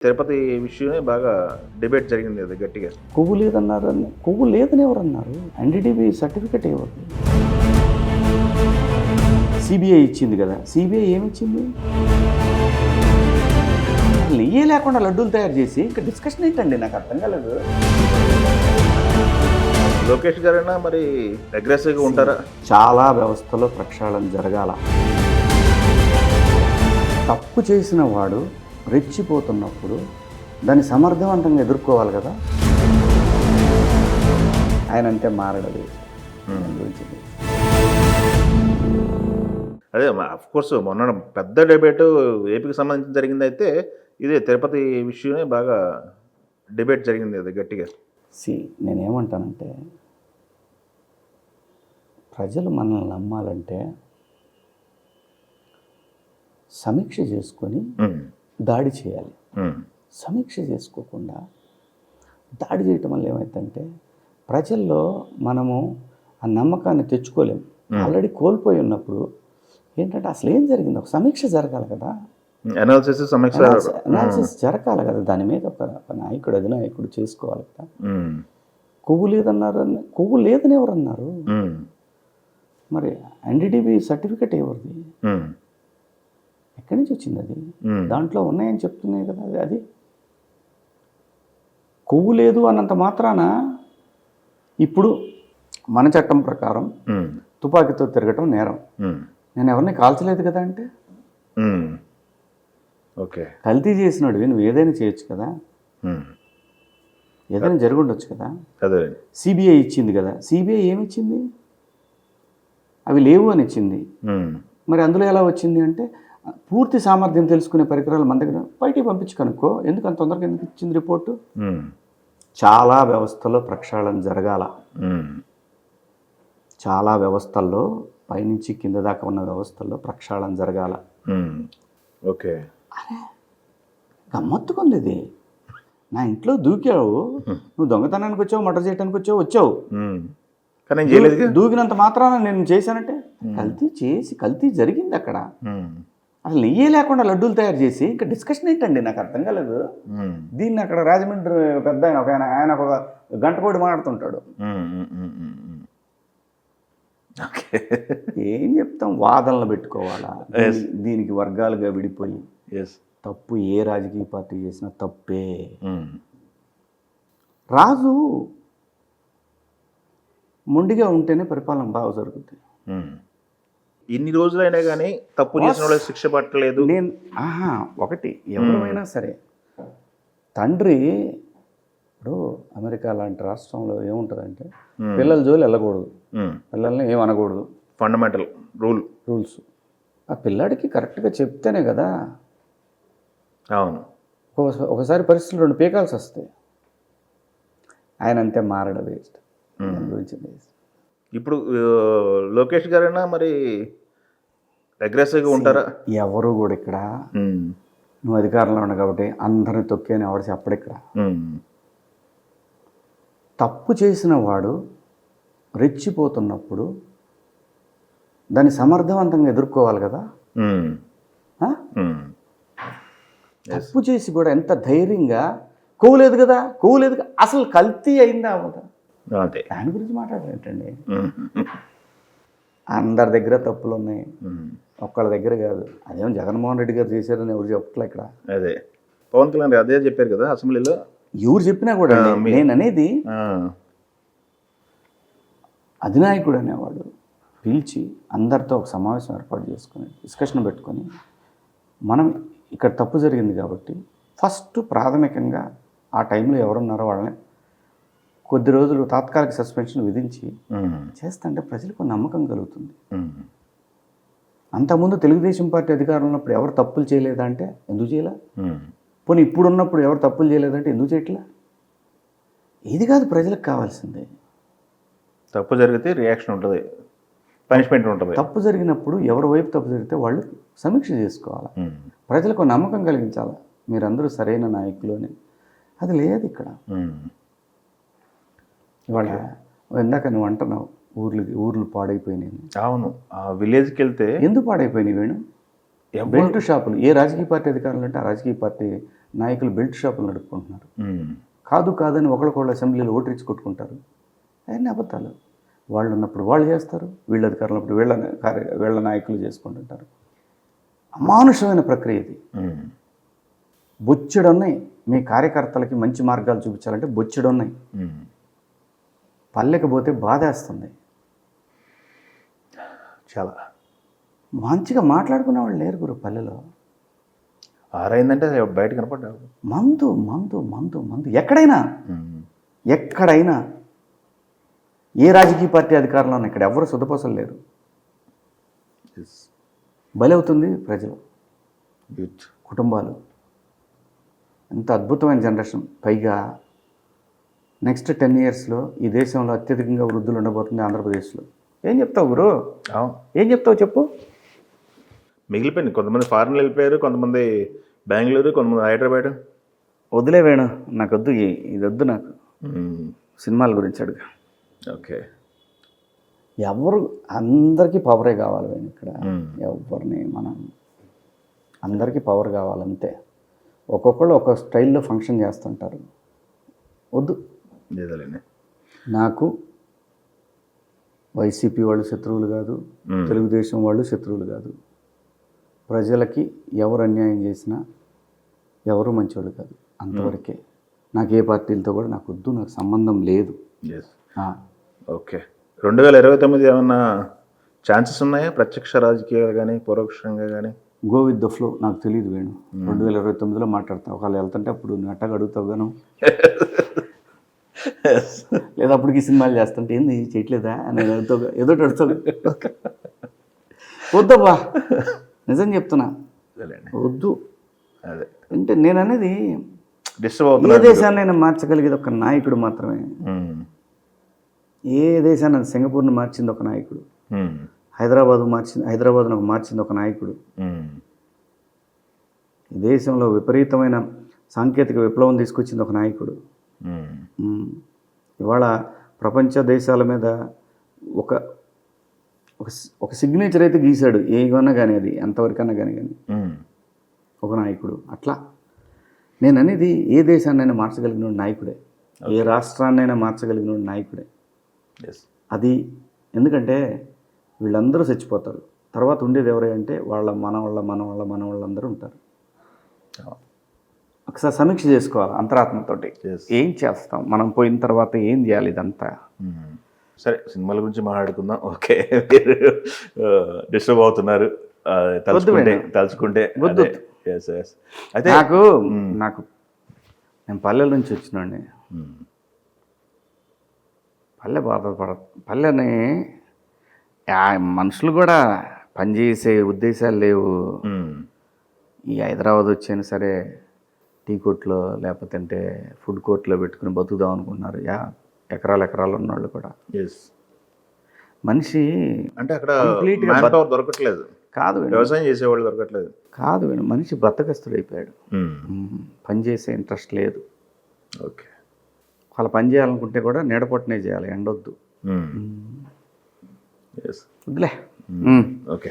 తిరుపతి విషయమే బాగా డిబేట్ జరిగింది అది గట్టిగా. కొవ్వు లేదన్నారని కొవ్వు లేదని ఎవరన్నారు? ఎన్డీటీవీ సర్టిఫికెట్ ఎవరు? సిబిఐ ఇచ్చింది కదా, సిబిఐ ఏమిచ్చింది? నెయ్యే లేకుండా లడ్డూలు తయారు చేసి ఇంకా డిస్కషన్ ఏంటండి? నాకు అర్థం కాలేదు. లోకేష్ గారైనా మరి అగ్రెసివ్గా ఉంటారా? చాలా వ్యవస్థలో ప్రక్షాళన జరగాల. తప్పు చేసిన వాడు రెచ్చిపోతున్నప్పుడు దాన్ని సమర్థవంతంగా ఎదుర్కోవాలి కదా. ఆయన అంతే మారడదు. అదే కోర్స్ మొన్న పెద్ద డిబేట్ ఏపీకి సంబంధించి జరిగింది. అయితే ఇదే తిరుపతి విషయమే బాగా డిబేట్ జరిగింది అది గట్టిగా. నేనేమంటానంటే, ప్రజలు మనల్ని నమ్మాలంటే సమీక్ష చేసుకొని దాడి చేయాలి. సమీక్ష చేసుకోకుండా దాడి చేయటం వల్ల ఏమైందంటే ప్రజల్లో మనము ఆ నమ్మకాన్ని తెచ్చుకోలేము. ఆల్రెడీ కోల్పోయి ఉన్నప్పుడు ఏంటంటే అసలు ఏం జరిగింది, ఒక సమీక్ష జరగాలి కదా. అనాలిసిస్ జరగాలి కదా. దాని మీద ఒక నాయకుడు అధినాయకుడు చేసుకోవాలి కదా. కొవ్వు లేదన్నారని కొవ్వు లేదని ఎవరన్నారు? మరి ఎన్డీటీవీ సర్టిఫికెట్ ఎవరిది? ఎక్కడి నుంచి వచ్చింది అది? దాంట్లో ఉన్నాయని చెప్తున్నాయి కదా. అది కొవ్వు లేదు అన్నంత మాత్రాన ఇప్పుడు మన చట్టం ప్రకారం తుపాకీతో తిరగటం నేరం. నేను ఎవరిని కాల్చలేదు కదా అంటే, ఓకే, కల్తీ చేసినాడు నువ్వు ఏదైనా చేయొచ్చు కదా, ఏదైనా జరుగుండొచ్చు కదా. సిబిఐ ఇచ్చింది కదా, సిబిఐ ఏమిచ్చింది? అవి లేవు అని ఇచ్చింది. మరి అందులో ఎలా వచ్చింది అంటే, పూర్తి సామర్థ్యం తెలుసుకునే పరికరాలు మన దగ్గర బయటికి పంపించి కనుక్కో. ఎందుకు అంత తొందరగా ఎందుకు ఇచ్చింది రిపోర్టు? చాలా వ్యవస్థలో ప్రక్షాళన జరగాల. చాలా వ్యవస్థల్లో పైనుంచి కింద దాకా ఉన్న వ్యవస్థల్లో ప్రక్షాళన జరగాల. ఓకే, అరే గమ్మత్తుకుంది ఇది. నా ఇంట్లో దూకావు, నువ్వు దొంగతనానికి వచ్చావు, మర్డర్ చేయడానికి వచ్చావు. కానీ దూకినంత మాత్రాన నేను చేశానంటే కల్తీ జరిగింది అక్కడ. అసలు నెయ్యే లేకుండా లడ్డూలు తయారు చేసి ఇంకా డిస్కషన్ ఏంటండి? నాకు అర్థం కాలేదు. దీన్ని అక్కడ రాజమండ్రి పెద్ద ఆయన ఒక గంట కోడి మాట్లాడుతుంటాడు. ఏం చెప్తాం, వాదనలు పెట్టుకోవాలా? దీనికి వర్గాలుగా విడిపోయి తప్పు ఏ రాజకీయ పార్టీ చేసినా తప్పే. రాజు మొండిగా ఉంటేనే పరిపాలన బాగా జరుగుతుంది. ఇన్ని రోజులైనా కానీ తప్పు చేసిన వాళ్ళకి శిక్ష పట్టలేదు. ఒకటి ఎవరైనా సరే, తండ్రి ఇప్పుడు అమెరికా లాంటి రాష్ట్రంలో ఏముంటుందంటే పిల్లల జోలు వెళ్ళకూడదు, పిల్లల్ని ఏం అనకూడదు. ఫండమెంటల్ రూల్స్ ఆ పిల్లాడికి కరెక్ట్గా చెప్తేనే కదా. అవును, ఒకసారి పరిస్థితులు రెండు పీకాల్సి వస్తాయి. ఆయన అంతే మారడం వేస్ట్. గురించి ఇప్పుడు లోకేష్ గారైనా మరి అగ్రెసివ్గా ఉంటారా? ఎవరు కూడా ఇక్కడ నువ్వు అధికారంలో ఉన్నావు కాబట్టి అందరిని తొక్కేని ఎవరు చెప్పడు. ఇక్కడ తప్పు చేసిన వాడు రెచ్చిపోతున్నప్పుడు దాన్ని సమర్థవంతంగా ఎదుర్కోవాలి కదా. తప్పు చేసి కూడా ఎంత ధైర్యంగా కొవ్వులేదు కదా, అసలు కల్తీ అయిందా అవదా, దాని గురించి మాట్లాడేటండి. అందరి దగ్గర తప్పులు ఉన్నాయి, ఒక్కళ్ళ దగ్గర కాదు. అదేమో జగన్మోహన్ రెడ్డి గారు చేశారని ఎవరు చెప్పట్లే ఇక్కడ. అదే పవన్ కళ్యాణ్ అదే చెప్పారు కదా అసెంబ్లీలో. ఎవరు చెప్పినా కూడా నేను అనేది, అధినాయకుడు అనేవాడు పిలిచి అందరితో ఒక సమావేశం ఏర్పాటు చేసుకొని డిస్కషన్ పెట్టుకొని, మనం ఇక్కడ తప్పు జరిగింది కాబట్టి ఫస్ట్ ప్రాథమికంగా ఆ టైంలో ఎవరున్నారో వాళ్ళని కొద్ది రోజులు తాత్కాలిక సస్పెన్షన్ విధించి చేస్తుంటే ప్రజలకు నమ్మకం కలుగుతుంది. అంతకుముందు తెలుగుదేశం పార్టీ అధికారంలో ఉన్నప్పుడు ఎవరు తప్పులు చేయలేదా అంటే ఎందుకు చేయలే? పోనీ ఇప్పుడు ఉన్నప్పుడు ఎవరు తప్పులు చేయలేదంటే ఎందుకు చేయట్లా? ఇది కాదు ప్రజలకు కావాల్సిందే. తప్పు జరిగితే రియాక్షన్ ఉంటుంది, పనిష్మెంట్ ఉంటుంది. తప్పు జరిగినప్పుడు ఎవరి వైపు తప్పు జరిగితే వాళ్ళు సమీక్ష చేసుకోవాలి, ప్రజలకు నమ్మకం కలిగించాలి, మీరందరూ సరైన నాయకులు అని. అది లేదు ఇక్కడ. ఇవాళ ఇందాక నువ్వు అంటున్నావు ఊర్లు పాడైపోయినాయి. అవును, ఆ విలేజ్కి వెళ్తే ఎందుకు పాడైపోయినాయి వేణు? బెల్ట్ షాపులు ఏ రాజకీయ పార్టీ అధికారులు అంటే ఆ రాజకీయ పార్టీ నాయకులు బెల్ట్ షాపులు నడుపుకుంటున్నారు. ఉమ్. కాదు కాదని ఒకళ్ళకొళ్ళు అసెంబ్లీలో ఓటరిచ్చి కొట్టుకుంటారు. అవన్నీ అబద్ధాలు. వాళ్ళు ఉన్నప్పుడు వాళ్ళు చేస్తారు, వీళ్ళ అధికారులు ఉన్నప్పుడు వీళ్ళ నాయకులు చేసుకుంటుంటారు. అమానుషమైన ప్రక్రియ ఇది. ఉమ్. బొచ్చెడున్నాయి. మీ కార్యకర్తలకి మంచి మార్గాలు చూపించాలంటే బొచ్చెడున్నాయి. ఉమ్. పల్లెకి పోతే బాధేస్తుంది. చాలా మంచిగా మాట్లాడుకునే వాళ్ళు లేరు గురు పల్లెలో. ఆరైందంటే బయట కనపడ్డావు. మందు మందు మందు మందు ఎక్కడైనా ఎక్కడైనా ఏ రాజకీయ పార్టీ అధికారంలో ఉన్న ఇక్కడ ఎవరు సుధపోసలు లేరు. బలవుతుంది ప్రజలు, యూత్, కుటుంబాలు. ఎంత అద్భుతమైన జనరేషన్. పైగా నెక్స్ట్ 10 yearsలో ఈ దేశంలో అత్యధికంగా వృద్ధులు ఉండబోతుంది ఆంధ్రప్రదేశ్లో. ఏం చెప్తావు గురు? ఏం చెప్తావు చెప్పు. మిగిలిపోయింది. కొంతమంది ఫారెన్ వెళ్ళిపోయారు, కొంతమంది బెంగళూరు, కొంతమంది హైదరాబాద్. వదిలే వేణు, నాకు వద్దు, ఇది వద్దు నాకు. సినిమాల గురించి అడుగు. ఓకే. ఎవరు అందరికీ పవరే కావాలి వేణు ఇక్కడ. ఎవరిని మనం అందరికీ పవర్ కావాలంతే. ఒక్కొక్కళ్ళు ఒక స్టైల్లో ఫంక్షన్ చేస్తుంటారు. వద్దు. నాకు వైసీపీ వాళ్ళు శత్రువులు కాదు, తెలుగుదేశం వాళ్ళు శత్రువులు కాదు. ప్రజలకి ఎవరు అన్యాయం చేసినా ఎవరు మంచివాళ్ళు కాదు, అంతవరకే. నాకు ఏ పార్టీలతో కూడా నాకు వద్దు, నాకు సంబంధం లేదు. ఓకే. 2029 ఏమన్నా ఛాన్సెస్ ఉన్నాయా? ప్రత్యక్ష రాజకీయాలు కానీ పరోక్షంగా కానీ? Go with the flow. నాకు తెలియదు వేణు. 2029లో మాట్లాడతావు. ఒకవేళ వెళ్తుంటే అప్పుడు నట్టగా అడుగుతావు గాను, లేదా అప్పటికి సినిమాలు చేస్తుంటే ఏంది చేయట్లేదా అని అడుగుతావు, ఏదో అడుగుతావు. వద్దబ్బా, నిజం చెప్తున్నా, వద్దు. అదే అంటే నేను అనేది డిస్టర్బ్ ఏ అవుతుంది. దేశాన్నైనా మార్చగలిగేది ఒక నాయకుడు మాత్రమే. ఏ దేశాన్ని, సింగపూర్ని మార్చింది ఒక నాయకుడు, హైదరాబాద్ను మార్చింది ఒక నాయకుడు. ఈ దేశంలో విపరీతమైన సాంకేతిక విప్లవం తీసుకొచ్చింది ఒక నాయకుడు. ఇవాళ ప్రపంచ దేశాల మీద ఒక ఒక సిగ్నేచర్ అయితే గీశాడు. ఏమన్నా కానీ అది ఎంతవరకన్నా కానీ ఒక నాయకుడు. అట్లా నేను అనేది ఏ దేశాన్నైనా మార్చగలిగిన నాయకుడే, ఏ రాష్ట్రాన్నైనా మార్చగలిగిన నాయకుడే. అది ఎందుకంటే వీళ్ళందరూ చచ్చిపోతారు. తర్వాత ఉండేది ఎవరంటే మన వాళ్ళందరూ ఉంటారు. ఒకసారి సమీక్ష చేసుకోవాలి అంతరాత్మతోటి. ఏం చేస్తాం మనం పోయిన తర్వాత, ఏం చేయాలి ఇదంతా. సరే, సినిమాల గురించి మాట్లాడుకుందాం. ఓకే. డిస్టర్బ్ అవుతున్నారు తలుచుకుంటే. అయితే నాకు నేను పల్లెల నుంచి వచ్చినండి. పల్లెని మనుషులు కూడా పనిచేసే ఉద్దేశాలు లేవు. ఈ హైదరాబాద్ వచ్చైనా సరే టీ కోర్ట్లో లేకపోతే అంటే ఫుడ్ కోర్ట్లో పెట్టుకుని బతుకుదాం అనుకుంటున్నారు. ఎకరాలు ఉన్నవాళ్ళు కూడా. మనిషి అంటే అక్కడ దొరకట్లేదు కాదు, వ్యవసాయం చేసేవాళ్ళు దొరకట్లేదు కాదు, మనిషి బద్దకస్తుడైపోయాడు. పనిచేసే ఇంట్రెస్ట్ లేదు. ఓకే. వాళ్ళు పని చేయాలనుకుంటే కూడా నీడపొట్టనే చేయాలి, ఎండొద్దు. వద్దులే. ఓకే.